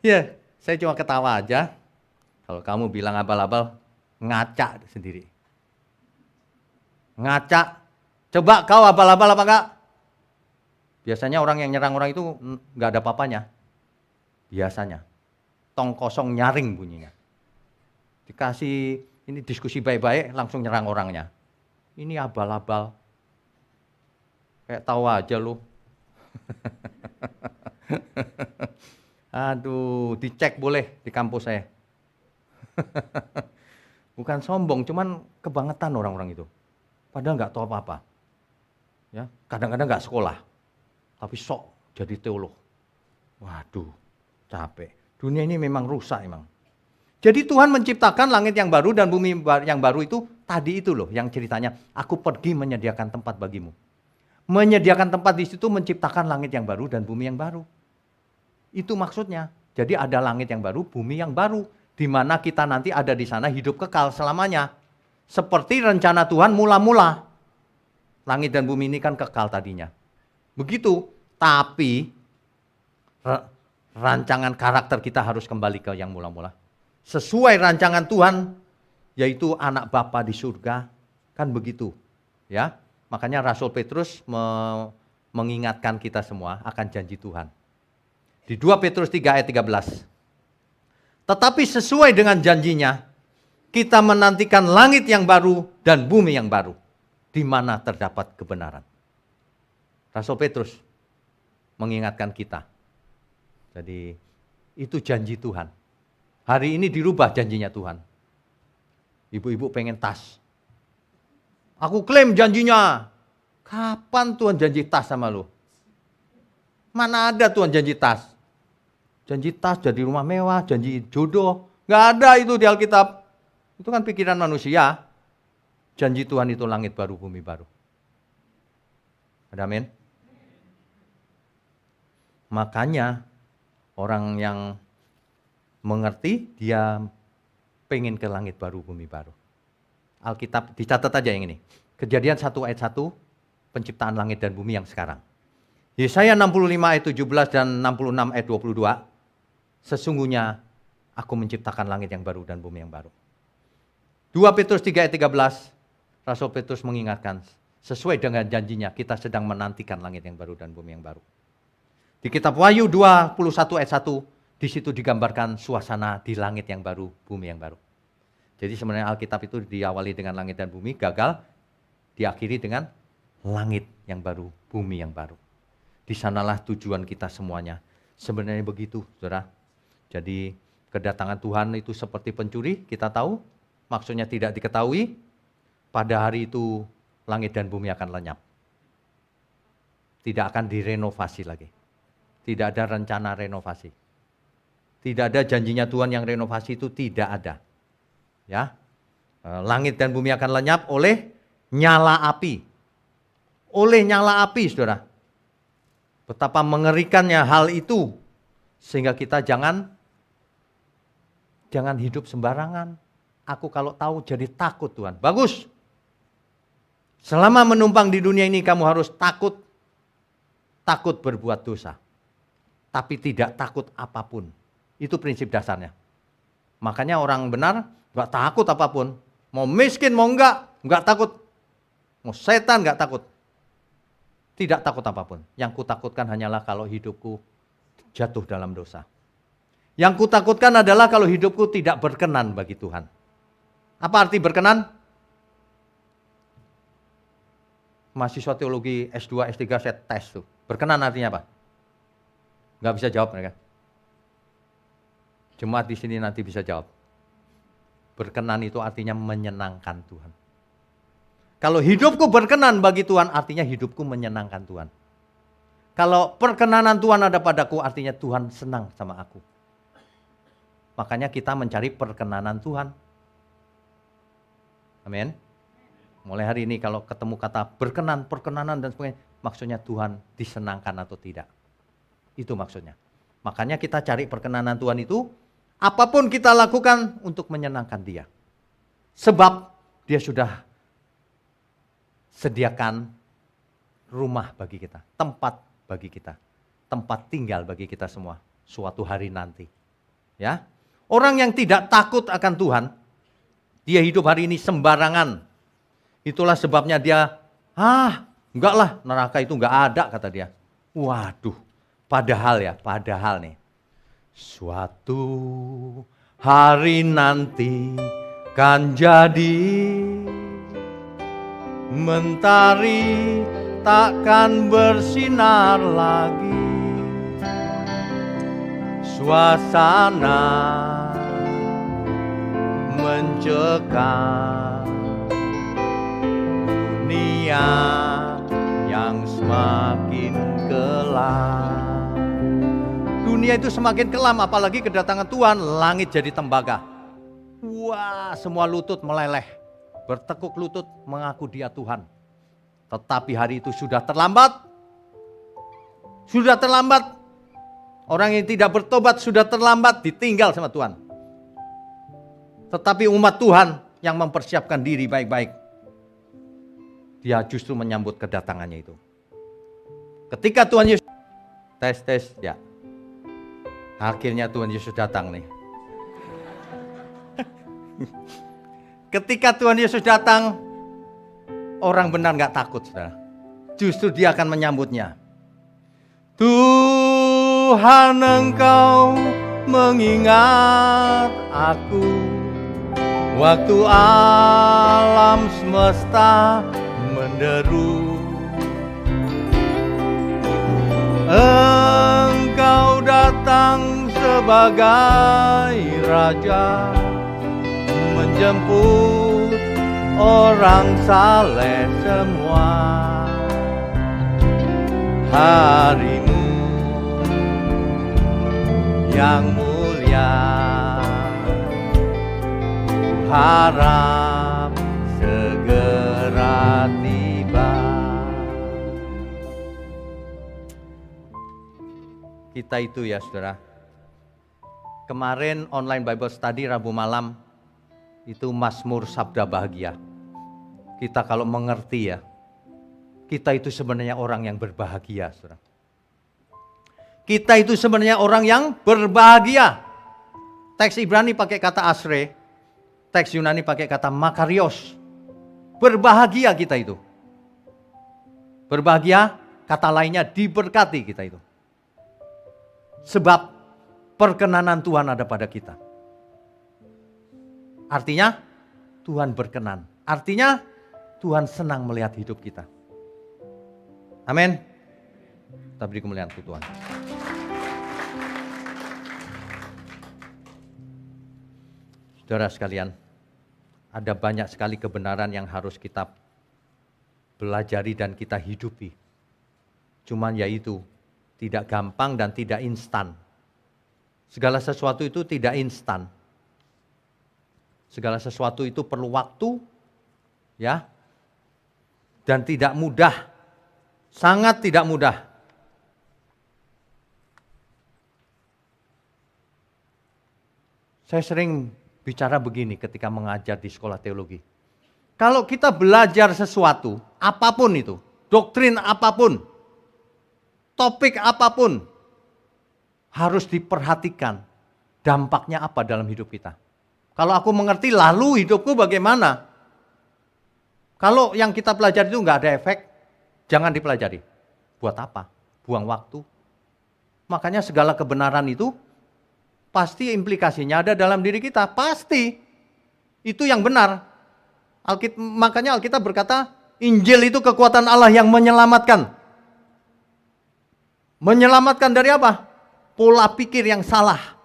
Ya, saya cuma ketawa aja. Kalau kamu bilang abal-abal, ngaca sendiri. Ngaca. Coba kau abal-abal apa enggak? Biasanya orang yang nyerang orang itu enggak ada apa-apanya. Biasanya. tong kosong nyaring bunyinya. Dikasih ini diskusi baik-baik langsung nyerang orangnya. Ini abal-abal. Kayak tahu aja lu. Aduh, dicek boleh di kampus saya. Bukan sombong, cuman kebangetan orang-orang itu. Padahal nggak tahu apa-apa. Ya, kadang-kadang nggak sekolah, tapi sok jadi teolog. Waduh, capek. Dunia ini memang rusak emang. Jadi Tuhan menciptakan langit yang baru dan bumi yang baru itu tadi itu loh yang ceritanya. Aku pergi menyediakan tempat bagimu. Menyediakan tempat di situ menciptakan langit yang baru dan bumi yang baru. Itu maksudnya. Jadi ada langit yang baru, bumi yang baru. Di mana kita nanti ada di sana hidup kekal selamanya. Seperti rencana Tuhan mula-mula. Langit dan bumi ini kan kekal tadinya. Begitu, tapi rancangan karakter kita harus kembali ke yang mula-mula. Sesuai rancangan Tuhan, yaitu anak Bapa di surga, kan begitu. Ya, makanya Rasul Petrus mengingatkan kita semua akan janji Tuhan. Di 2 Petrus 3 ayat 13. Tetapi sesuai dengan janjinya, kita menantikan langit yang baru dan bumi yang baru, di mana terdapat kebenaran. Rasul Petrus mengingatkan kita. Jadi itu janji Tuhan. Hari ini dirubah janjinya Tuhan. Ibu-ibu pengen tas. Aku klaim janjinya. Kapan Tuhan janji tas sama lu? Mana ada Tuhan janji tas? Janji tas, jadi rumah mewah, janji jodoh. Nggak ada itu di Alkitab. Itu kan pikiran manusia. Janji Tuhan itu langit baru, bumi baru. Ada amin? Makanya orang yang mengerti, dia pengen ke langit baru, bumi baru. Alkitab, dicatat aja yang ini. Kejadian 1 ayat 1, penciptaan langit dan bumi yang sekarang. Yesaya 65 ayat 17 dan 66 ayat 22, sesungguhnya aku menciptakan langit yang baru dan bumi yang baru. 2 Petrus 3 ayat 13, Rasul Petrus mengingatkan, sesuai dengan janjinya kita sedang menantikan langit yang baru dan bumi yang baru. Di kitab Wahyu 21 ayat 1, di situ digambarkan suasana di langit yang baru, bumi yang baru. Jadi sebenarnya Alkitab itu diawali dengan langit dan bumi, gagal, diakhiri dengan langit yang baru, bumi yang baru. Di sanalah tujuan kita semuanya. Sebenarnya begitu, saudara. Jadi kedatangan Tuhan itu seperti pencuri, kita tahu, maksudnya tidak diketahui, pada hari itu langit dan bumi akan lenyap. Tidak akan direnovasi lagi. Tidak ada rencana renovasi. Tidak ada janjinya Tuhan yang renovasi itu tidak ada. Ya. Langit dan bumi akan lenyap oleh nyala api. Oleh nyala api, saudara. Betapa mengerikannya hal itu. Sehingga kita jangan hidup sembarangan. Aku kalau tahu jadi takut Tuhan. Bagus. Selama menumpang di dunia ini kamu harus takut berbuat dosa. Tapi tidak takut apapun. Itu prinsip dasarnya. Makanya orang benar gak takut apapun. Mau miskin mau enggak takut. Mau setan gak takut. Tidak takut apapun. Yang kutakutkan hanyalah kalau hidupku jatuh dalam dosa. Yang kutakutkan adalah kalau hidupku tidak berkenan bagi Tuhan. Apa arti berkenan? Mahasiswa teologi S2, S3 saya tes tuh. Berkenan artinya apa? Gak bisa jawab mereka. Jemaat di sini nanti bisa jawab. Berkenan itu artinya menyenangkan Tuhan. Kalau hidupku berkenan bagi Tuhan, artinya hidupku menyenangkan Tuhan. Kalau perkenanan Tuhan ada padaku, artinya Tuhan senang sama aku. Makanya kita mencari perkenanan Tuhan. Amin. Mulai hari ini kalau ketemu kata berkenan, perkenanan dan sebagainya, maksudnya Tuhan disenangkan atau tidak. Itu maksudnya. Makanya kita cari perkenanan Tuhan itu, apapun kita lakukan untuk menyenangkan Dia. Sebab Dia sudah sediakan rumah bagi kita, tempat bagi kita, tempat tinggal bagi kita semua suatu hari nanti. Ya. Orang yang tidak takut akan Tuhan, dia hidup hari ini sembarangan. Itulah sebabnya dia, enggak lah, neraka itu enggak ada kata dia. Waduh, padahal nih, Suatu hari nanti kan jadi, mentari takkan bersinar lagi, suasana mencekam, dunia yang semakin kelam. Dunia itu semakin kelam, apalagi kedatangan Tuhan, langit jadi tembaga. Wah, semua lutut meleleh, bertekuk lutut mengaku Dia Tuhan. Tetapi hari itu sudah terlambat. Sudah terlambat. Orang yang tidak bertobat sudah terlambat, ditinggal sama Tuhan. Tetapi umat Tuhan yang mempersiapkan diri baik-baik, dia justru menyambut kedatangannya itu. Ketika Tuhan Yesus, tes, ya. Akhirnya Tuhan Yesus datang nih. Ketika Tuhan Yesus datang, orang benar gak takut, saudara. Justru dia akan menyambutnya. Tuhan, Engkau mengingat aku waktu alam semesta menderu. Engkau datang sebagai Raja, menjemput orang saleh semua. Harimu yang mulia, ku harap segera tiba. Kita itu ya saudara, kemarin online Bible Study Rabu malam, itu Mazmur Sabda Bahagia. Kita kalau mengerti ya, kita itu sebenarnya orang yang berbahagia, saudara. Kita itu sebenarnya orang yang berbahagia. Teks Ibrani pakai kata asre, teks Yunani pakai kata makarios. Berbahagia kita itu. Berbahagia, kata lainnya diberkati kita itu. Sebab perkenanan Tuhan ada pada kita. Artinya Tuhan berkenan. Artinya Tuhan senang melihat hidup kita. Amin. Kita beri kemuliaan untuk Tuhan. Saudara sekalian, ada banyak sekali kebenaran yang harus kita pelajari dan kita hidupi. Cuman yaitu tidak gampang dan tidak instan. Segala sesuatu itu tidak instan. Segala sesuatu itu perlu waktu, ya, dan tidak mudah, sangat tidak mudah. Saya sering bicara begini ketika mengajar di sekolah teologi. Kalau kita belajar sesuatu, apapun itu, doktrin apapun, topik apapun, harus diperhatikan dampaknya apa dalam hidup kita. Kalau aku mengerti, lalu hidupku bagaimana? Kalau yang kita pelajari itu nggak ada efek, jangan dipelajari. Buat apa? Buang waktu. Makanya segala kebenaran itu pasti implikasinya ada dalam diri kita. Pasti. Itu yang benar. Makanya Alkitab berkata, Injil itu kekuatan Allah yang menyelamatkan. Menyelamatkan dari apa? Pola pikir yang salah.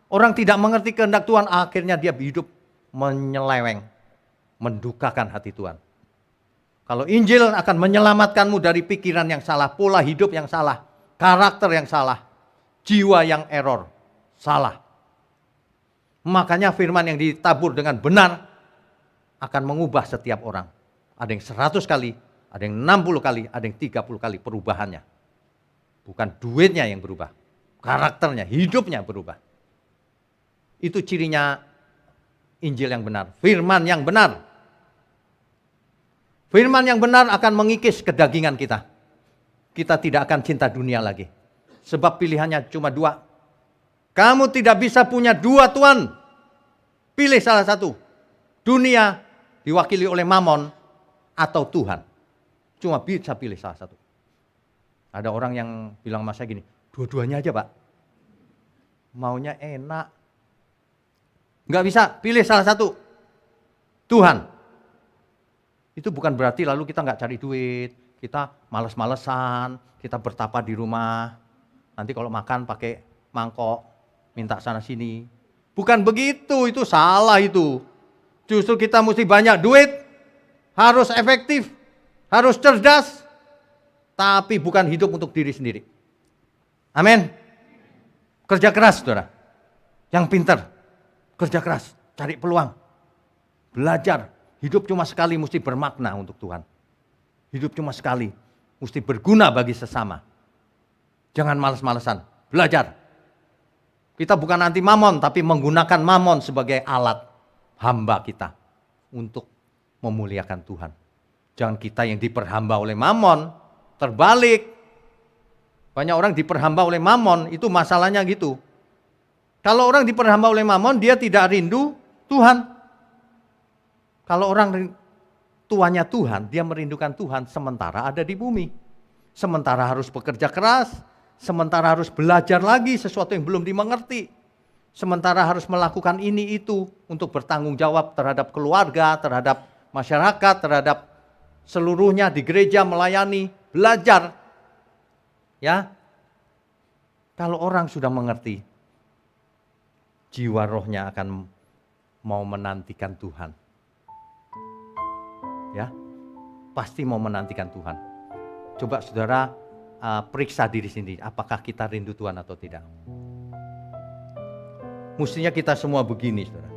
Orang tidak mengerti kehendak Tuhan, akhirnya dia hidup menyeleweng, mendukakan hati Tuhan. Kalau Injil akan menyelamatkanmu dari pikiran yang salah, pola hidup yang salah, karakter yang salah, jiwa yang error, salah. Makanya firman yang ditabur dengan benar akan mengubah setiap orang. Ada yang 100 kali, ada yang 60 kali, ada yang 30 kali perubahannya. Bukan duitnya yang berubah, karakternya, hidupnya berubah. Itu cirinya Injil yang benar, firman yang benar. Firman yang benar akan mengikis kedagingan kita. Kita tidak akan cinta dunia lagi. Sebab pilihannya cuma 2. Kamu tidak bisa punya 2 Tuhan. Pilih salah satu. Dunia diwakili oleh Mamon atau Tuhan. Cuma bisa pilih salah satu. Ada orang yang bilang sama saya gini, dua-duanya aja Pak. maunya enak. Nggak bisa, pilih salah satu. Tuhan. Itu bukan berarti lalu kita nggak cari duit, kita males-malesan, kita bertapa di rumah. Nanti kalau makan pakai mangkok, minta sana sini. Bukan begitu, itu salah itu. Justru kita mesti banyak duit, harus efektif, harus cerdas, tapi bukan hidup untuk diri sendiri. Amin. Kerja keras, saudara. Yang pintar, kerja keras, cari peluang, belajar. Hidup cuma sekali mesti bermakna untuk Tuhan. Hidup cuma sekali mesti berguna bagi sesama. Jangan malas-malesan, belajar. Kita bukan anti mamon, tapi menggunakan mamon sebagai alat hamba kita untuk memuliakan Tuhan. Jangan kita yang diperhamba oleh mamon, terbalik. Banyak orang diperhamba oleh mamon, itu masalahnya gitu. Kalau orang diperhamba oleh mamon, dia tidak rindu Tuhan. Kalau orang tuanya Tuhan, dia merindukan Tuhan sementara ada di bumi. Sementara harus bekerja keras, sementara harus belajar lagi sesuatu yang belum dimengerti. Sementara harus melakukan ini itu untuk bertanggung jawab terhadap keluarga, terhadap masyarakat, terhadap seluruhnya di gereja melayani, belajar. Ya. Kalau orang sudah mengerti, jiwa rohnya akan mau menantikan Tuhan. Ya, pasti mau menantikan Tuhan. Coba saudara periksa diri sendiri, apakah kita rindu Tuhan atau tidak. Mestinya kita semua begini, saudara.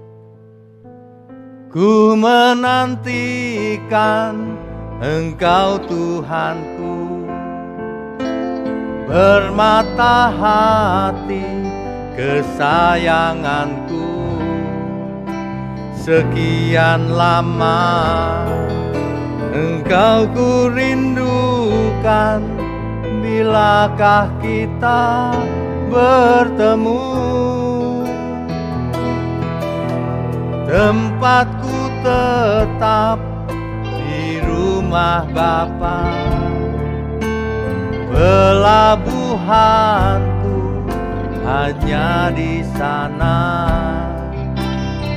Ku menantikan Engkau Tuhanku, bermata hati kesayanganku, sekian lama Engkau ku rindukan, bilakah kita bertemu? Tempatku tetap di rumah Bapa, pelabuhanku hanya di sana.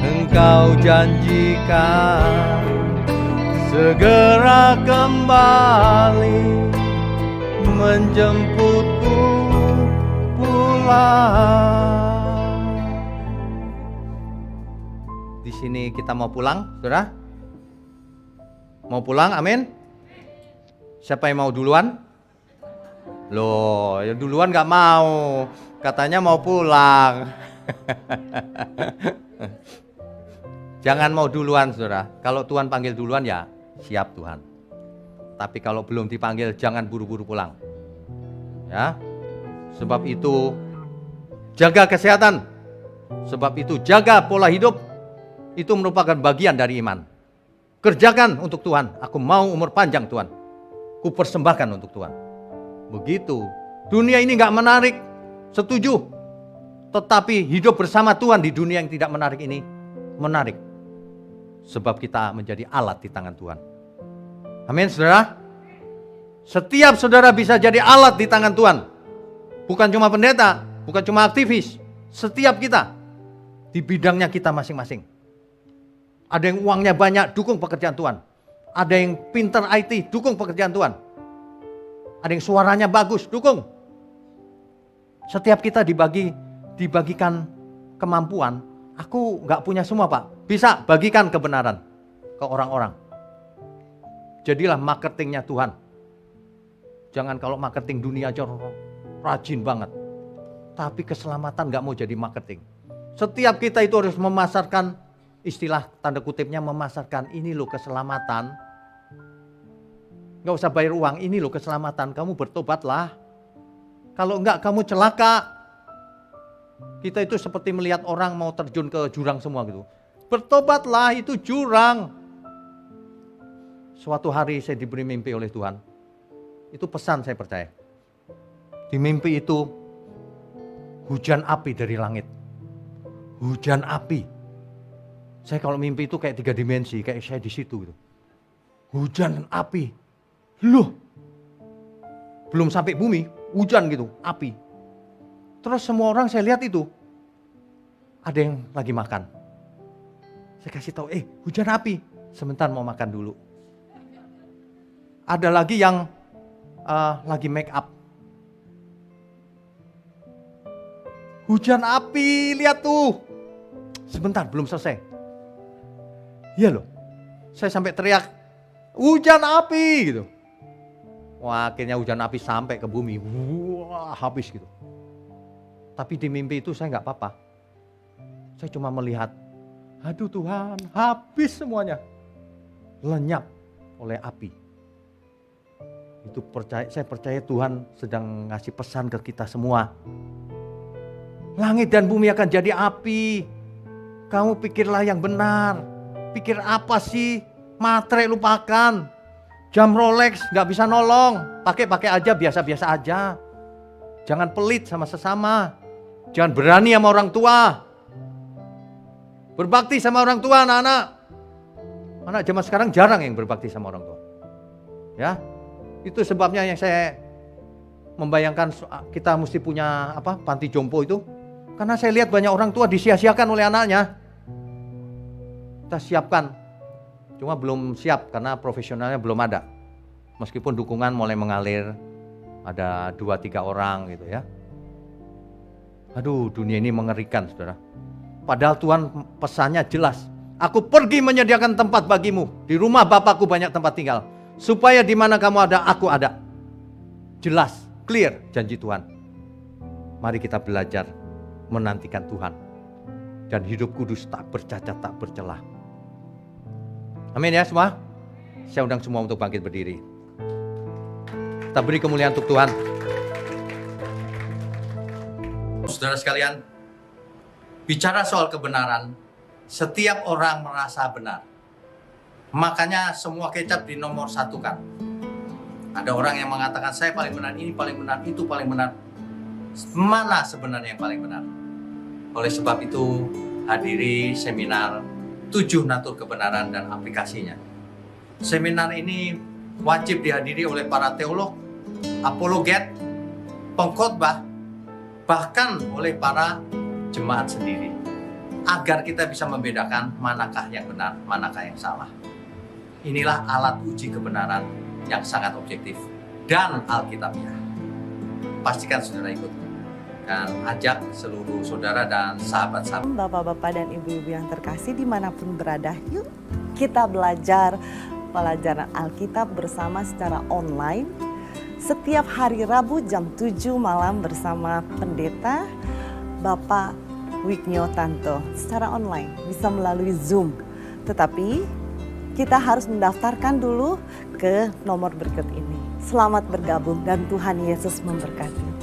Engkau janjikan segera kembali menjemputku pulang. Di sini kita mau pulang, saudara? Mau pulang, amin? Siapa yang mau duluan? Loh, yang duluan gak mau. Katanya mau pulang. Jangan mau duluan, saudara. Kalau Tuhan panggil duluan ya siap Tuhan. Tapi kalau belum dipanggil jangan buru-buru pulang. Ya. Sebab itu jaga kesehatan. Sebab itu jaga pola hidup. Itu merupakan bagian dari iman. Kerjakan untuk Tuhan. Aku mau umur panjang Tuhan. Ku persembahkan untuk Tuhan. Begitu. Dunia ini gak menarik. Setuju. Tetapi hidup bersama Tuhan di dunia yang tidak menarik ini menarik. Sebab kita menjadi alat di tangan Tuhan. Amin, saudara. Setiap saudara bisa jadi alat di tangan Tuhan. Bukan cuma pendeta, bukan cuma aktivis. Setiap kita di bidangnya kita masing-masing. Ada yang uangnya banyak, dukung pekerjaan Tuhan. Ada yang pintar IT, dukung pekerjaan Tuhan. Ada yang suaranya bagus, dukung. Setiap kita dibagikan kemampuan. Aku gak punya semua Pak. Bisa bagikan kebenaran ke orang-orang. Jadilah marketingnya Tuhan. Jangan kalau marketing dunia aja rajin banget. Tapi keselamatan gak mau jadi marketing. Setiap kita itu harus memasarkan, istilah tanda kutipnya memasarkan, ini loh keselamatan. Gak usah bayar uang, ini loh keselamatan. Kamu bertobatlah. Kalau enggak kamu celaka. Kita itu seperti melihat orang mau terjun ke jurang semua gitu. Bertobatlah, itu jurang. Suatu hari saya diberi mimpi oleh Tuhan. Itu pesan saya percaya. Di mimpi itu hujan api dari langit. Hujan api. Saya kalau mimpi itu kayak 3 dimensi, kayak saya di situ gitu. Hujan api. Loh. Belum sampai bumi, hujan gitu, api. Terus semua orang saya lihat itu ada yang lagi makan. Saya kasih tahu, hujan api, sebentar mau makan dulu. Ada lagi yang lagi make up. Hujan api, lihat tuh. Sebentar, belum selesai. Iya loh, saya sampai teriak, hujan api gitu. Wah, akhirnya hujan api sampai ke bumi. Wah, habis gitu. Tapi di mimpi itu saya nggak apa-apa. Saya cuma melihat, aduh Tuhan, habis semuanya. Lenyap oleh api. Itu saya percaya Tuhan sedang ngasih pesan ke kita semua. Langit dan bumi akan jadi api. Kamu pikirlah yang benar. Pikir apa sih? Matre lupakan. Jam Rolex gak bisa nolong. Pakai aja, biasa-biasa aja. Jangan pelit sama sesama. Jangan berani sama orang tua. Berbakti sama orang tua anak-anak. Anak zaman sekarang jarang yang berbakti sama orang tua. Ya, itu sebabnya yang saya membayangkan kita mesti punya panti jompo itu. Karena saya lihat banyak orang tua disia-siakan oleh anaknya. Kita siapkan, cuma belum siap karena profesionalnya belum ada. Meskipun dukungan mulai mengalir, ada 2-3 orang gitu ya. Aduh, dunia ini mengerikan saudara. Padahal Tuhan pesannya jelas. Aku pergi menyediakan tempat bagimu. Di rumah Bapakku banyak tempat tinggal. Supaya di mana kamu ada, aku ada. Jelas, clear janji Tuhan. Mari kita belajar menantikan Tuhan. Dan hidup kudus tak bercacat, tak bercelah. Amin ya semua. Saya undang semua untuk bangkit berdiri. Kita beri kemuliaan untuk Tuhan. Saudara sekalian, bicara soal kebenaran, setiap orang merasa benar. Makanya semua kecap di nomor satu kan. Ada orang yang mengatakan saya paling benar, ini paling benar, itu paling benar. Mana sebenarnya yang paling benar? Oleh sebab itu, hadiri seminar 7 natur kebenaran dan aplikasinya. Seminar ini wajib dihadiri oleh para teolog, apologet, pengkhotbah, bahkan oleh para jemaat sendiri. Agar kita bisa membedakan manakah yang benar, manakah yang salah. Inilah alat uji kebenaran yang sangat objektif dan alkitabiah. Pastikan saudara ikut. Dan ajak seluruh saudara dan sahabat-sahabat. Bapak-bapak dan ibu-ibu yang terkasih dimanapun berada, yuk kita belajar pelajaran Alkitab bersama secara online. Setiap hari Rabu jam 7 malam bersama pendeta Bapak Wiknyo Tanto secara online, bisa melalui Zoom. Tetapi kita harus mendaftarkan dulu ke nomor berikut ini. Selamat bergabung dan Tuhan Yesus memberkati.